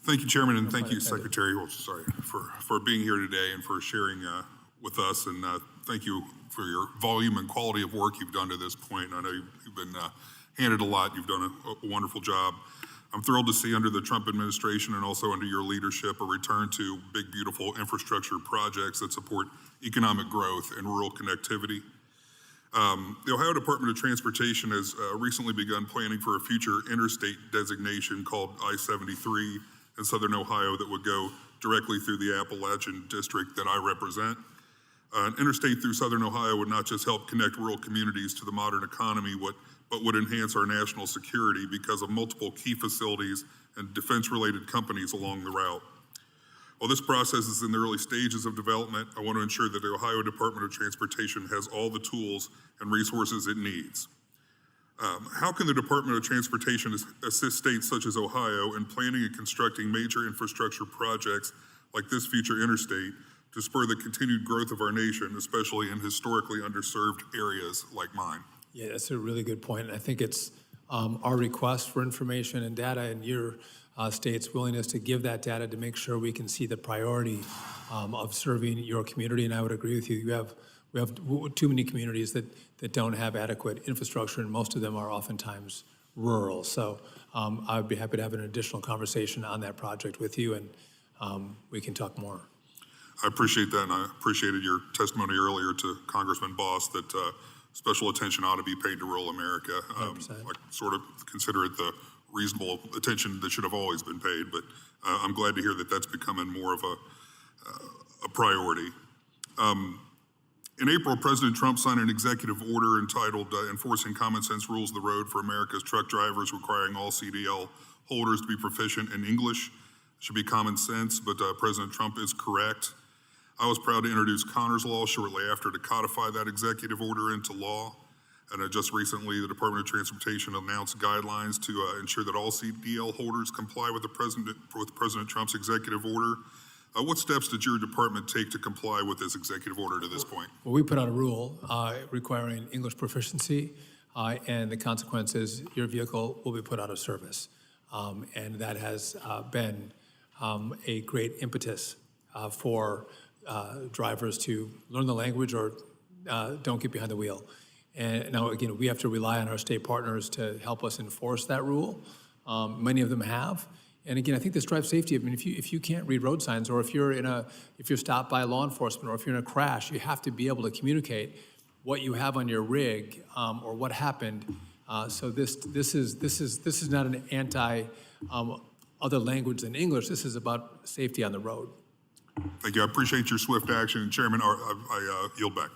Thank you, Chairman, and thank you, Secretary, for being here today and for sharing with us. And thank you for your volume and quality of work you've done to this point. I know you've been handed a lot. You've done a wonderful job. I'm thrilled to see under the Trump administration and also under your leadership a return to big, beautiful infrastructure projects that support economic growth and rural connectivity. The Ohio Department of Transportation has recently begun planning for a future interstate designation called I-73 in Southern Ohio that would go directly through the Appalachian district that I represent. An interstate through Southern Ohio would not just help connect rural communities to the modern economy, but would enhance our national security because of multiple key facilities and defense-related companies along the route. While this process is in the early stages of development, I want to ensure that the Ohio Department of Transportation has all the tools and resources it needs. How can the Department of Transportation assist states such as Ohio in planning and constructing major infrastructure projects like this future interstate to spur the continued growth of our nation, especially in historically underserved areas like mine? Yeah, that's a really good point. And I think it's our request for information and data and your state's willingness to give that data to make sure we can see the priority of serving your community. And I would agree with you. We have too many communities that don't have adequate infrastructure, and most of them are oftentimes rural. So I would be happy to have an additional conversation on that project with you, and we can talk more. I appreciate that, and I appreciated your testimony earlier to Congressman Boss that special attention ought to be paid to rural America. I sort of consider it the reasonable attention that should have always been paid, but I'm glad to hear that that's becoming more of a priority. In April, President Trump signed an executive order entitled Enforcing Common Sense Rules of the Road for America's Truck Drivers, requiring all CDL holders to be proficient in English. It should be common sense, but President Trump is correct. I was proud to introduce Connor's Law shortly after to codify that executive order into law. And just recently, the Department of Transportation announced guidelines to ensure that all CDL holders comply with President Trump's executive order. What steps did your department take to comply with this executive order to this point? Well, we put out a rule requiring English proficiency, and the consequence is your vehicle will be put out of service. And that has been a great impetus for drivers to learn the language or don't get behind the wheel. And now, again, we have to rely on our state partners to help us enforce that rule. Many of them have. And again, I think this drives safety. I mean, if you can't read road signs, or if you're stopped by law enforcement, or if you're in a crash, you have to be able to communicate what you have on your rig or what happened. So this is not an anti other language than English. This is about safety on the road. Thank you. I appreciate your swift action. Chairman, I yield back.